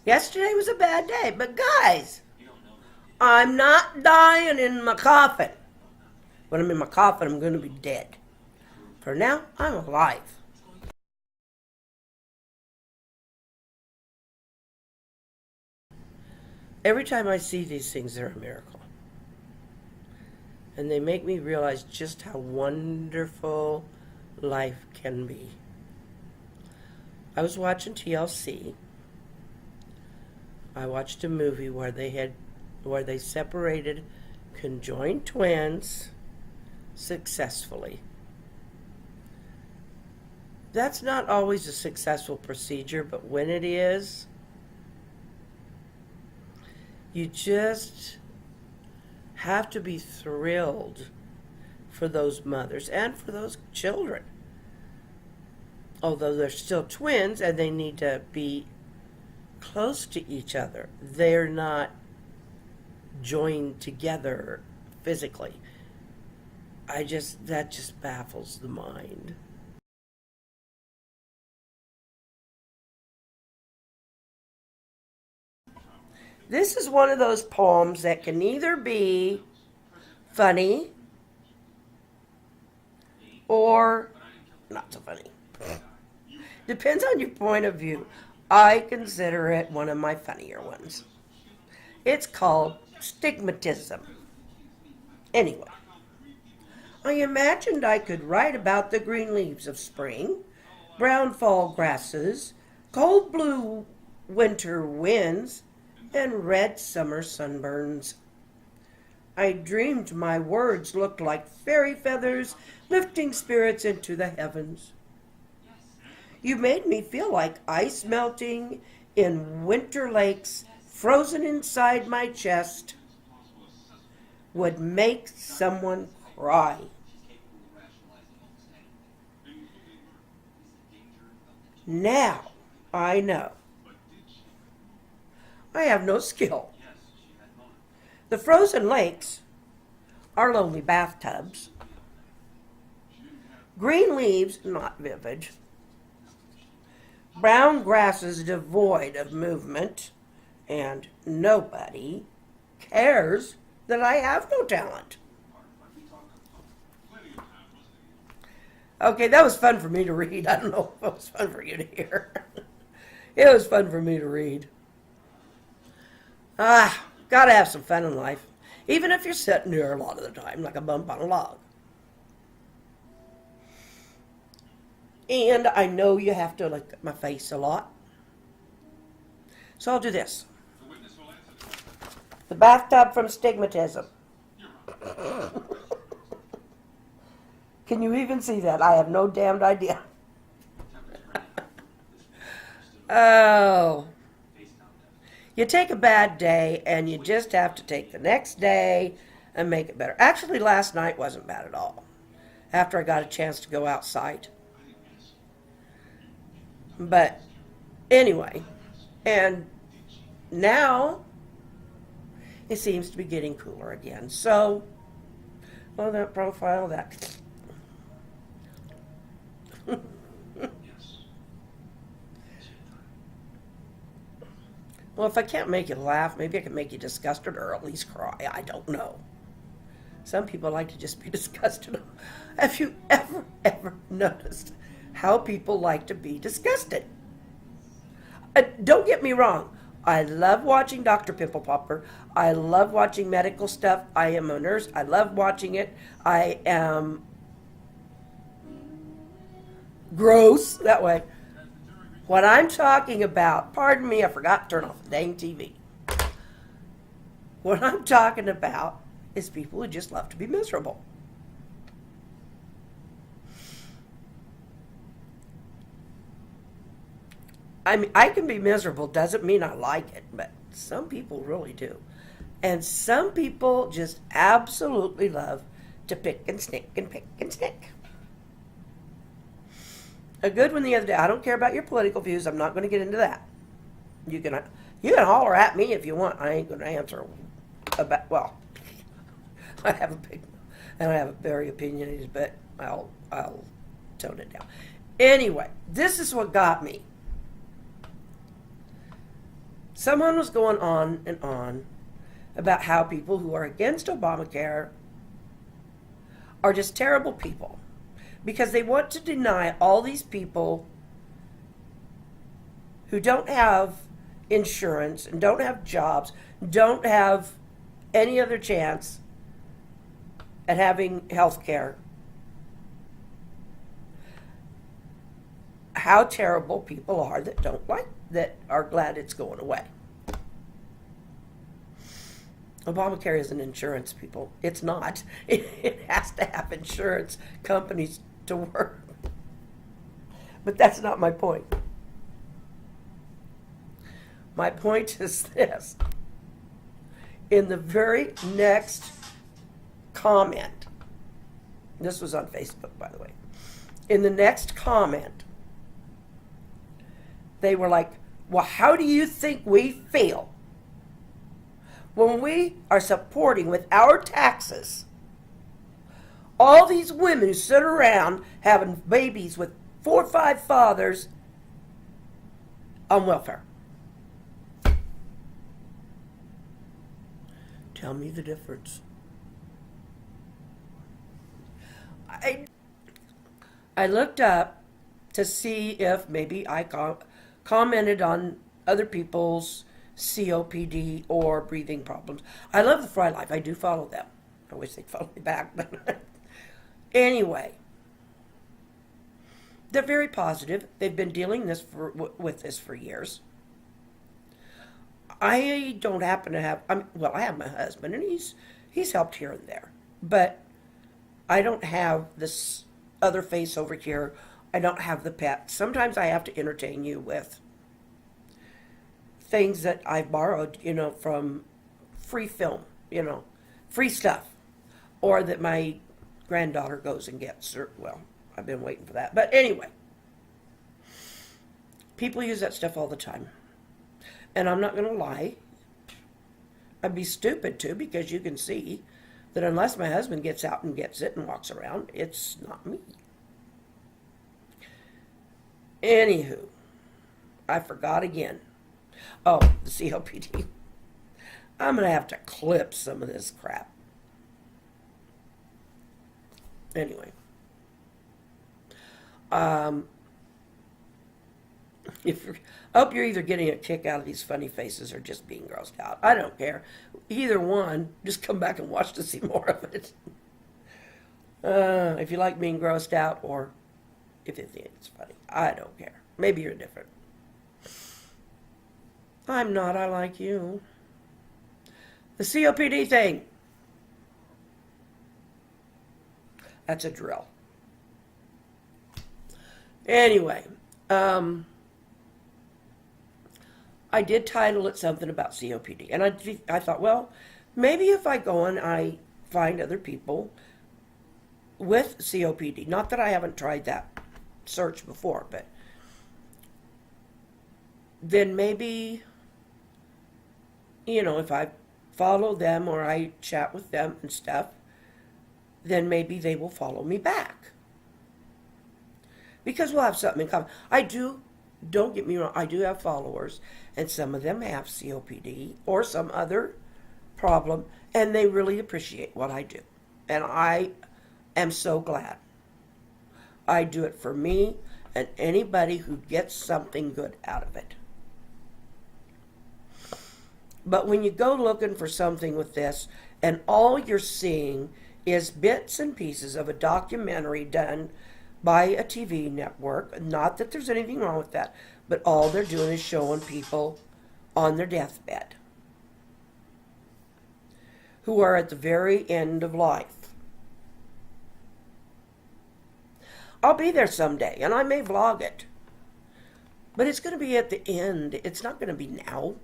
Yesterday was a bad day, but guys, I'm not dying in my coffin. When I'm in my coffin, I'm going to be dead. For now, I'm alive. Every time I see these things, they're a miracle. And they make me realize just how wonderful life can be. I was watching TLC. I watched a movie where they separated conjoined twins successfully. That's not always a successful procedure, but when it is, you just have to be thrilled for those mothers and for those children. Although they're still twins and they need to be close to each other, they're not joined together physically. That just baffles the mind. This is one of those poems that can either be funny or not so funny. Depends on your point of view. I consider it one of my funnier ones. It's called Stigmatism. Anyway, I imagined I could write about the green leaves of spring, brown fall grasses, cold blue winter winds, and red summer sunburns. I dreamed my words looked like fairy feathers lifting spirits into the heavens. You made me feel like ice melting in winter lakes, frozen inside my chest, would make someone cry. Now I know. I have no skill. The frozen lakes are lonely bathtubs. Green leaves, not vivid. Brown grasses devoid of movement. And nobody cares that I have no talent. Okay, that was fun for me to read. I don't know if it was fun for you to hear. It was fun for me to read. Gotta have some fun in life. Even if you're sitting here a lot of the time, like a bump on a log. And I know you have to look at my face a lot. So I'll do this. The bathtub from Stigmatism. Can you even see that? I have no damned idea. Oh. You take a bad day and you just have to take the next day and make it better. Actually, last night wasn't bad at all. After I got a chance to go outside. But anyway, and now it seems to be getting cooler again. So, well, that profile, that. Well, if I can't make you laugh, maybe I can make you disgusted or at least cry. I don't know. Some people like to just be disgusted. Have you ever noticed how people like to be disgusted? Don't get me wrong. I love watching Dr. Pimple Popper. I love watching medical stuff. I am a nurse. I love watching it. I am gross that way. What I'm talking about, pardon me, I forgot to turn off the dang TV. What I'm talking about is people who just love to be miserable. I mean, I can be miserable, doesn't mean I like it, but some people really do. And some people just absolutely love to pick and snick and pick and snick. A good one the other day. I don't care about your political views. I'm not going to get into that. You can holler at me if you want. I ain't going to answer about. Well, I have a big, and I have a very opinionated, but I'll tone it down. Anyway, this is what got me. Someone was going on and on about how people who are against Obamacare are just terrible people because they want to deny all these people who don't have insurance and don't have jobs, don't have any other chance at having health care. How terrible people are that are glad it's going away. Obamacare isn't insurance, people. It's not. It has to have insurance companies to work. But that's not my point. My point is this. In the very next comment, this was on Facebook, by the way. In the next comment, they were like, well, how do you think we feel when we are supporting with our taxes all these women who sit around having babies with 4 or 5 fathers on welfare? Tell me the difference. I looked up to see if maybe I commented on other people's COPD or breathing problems. I love the Fry Life. I do follow them. I wish they'd follow me back. But anyway, they're very positive. They've been dealing with this for years. I don't happen to have, I have my husband, and he's helped here and there. But I don't have this other face over here. I don't have the pet. Sometimes I have to entertain you with things that I've borrowed, from free film, free stuff. Or that my granddaughter goes and gets. Well, I've been waiting for that. But anyway, people use that stuff all the time. And I'm not going to lie. I'd be stupid too, because you can see that unless my husband gets out and gets it and walks around, it's not me. Anywho, I forgot again. Oh, the COPD. I'm going to have to clip some of this crap. Anyway. I hope you're either getting a kick out of these funny faces or just being grossed out. I don't care. Either one, just come back and watch to see more of it. If you like being grossed out or if you think it's funny, I don't care. Maybe you're different. I'm not. I like you. The COPD thing. That's a drill. Anyway, I did title it something about COPD. And I thought, well, maybe if I go and I find other people with COPD, not that I haven't tried that search before, but then maybe, if I follow them or I chat with them and stuff, then maybe they will follow me back. Because we'll have something in common. Don't get me wrong, I do have followers, and some of them have COPD or some other problem, and they really appreciate what I do. And I am so glad. I do it for me and anybody who gets something good out of it. But when you go looking for something with this, and all you're seeing is bits and pieces of a documentary done by a TV network, not that there's anything wrong with that, but all they're doing is showing people on their deathbed who are at the very end of life. I'll be there someday, and I may vlog it, but it's going to be at the end. It's not going to be now.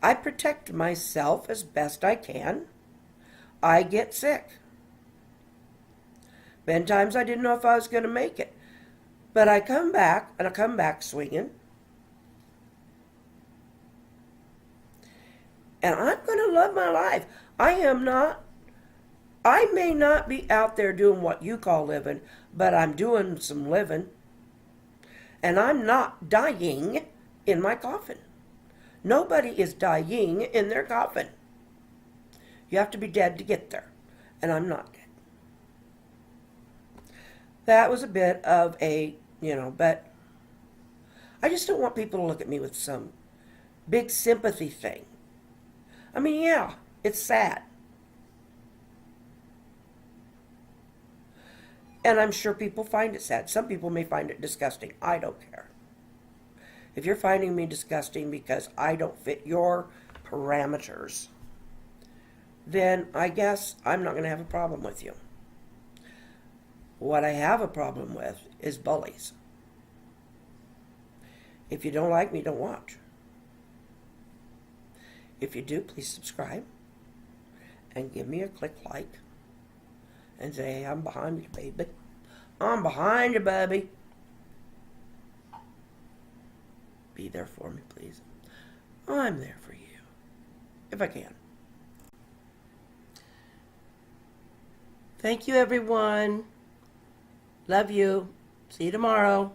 I protect myself as best I can. I get sick. Many times I didn't know if I was going to make it. But I come back, and I come back swinging. And I'm going to love my life. I am not I may not be out there doing what you call living, but I'm doing some living. And I'm not dying in my coffin. Nobody is dying in their coffin. You have to be dead to get there. And I'm not dead. That was a bit of a, but I just don't want people to look at me with some big sympathy thing. I mean, yeah, it's sad. And I'm sure people find it sad. Some people may find it disgusting. I don't care. If you're finding me disgusting because I don't fit your parameters, then I guess I'm not going to have a problem with you. What I have a problem with is bullies. If you don't like me, don't watch. If you do, please subscribe and give me a click like and say, hey, I'm behind you, baby. I'm behind you, baby. Be there for me, please. I'm there for you, if I can. Thank you, everyone. Love you. See you tomorrow.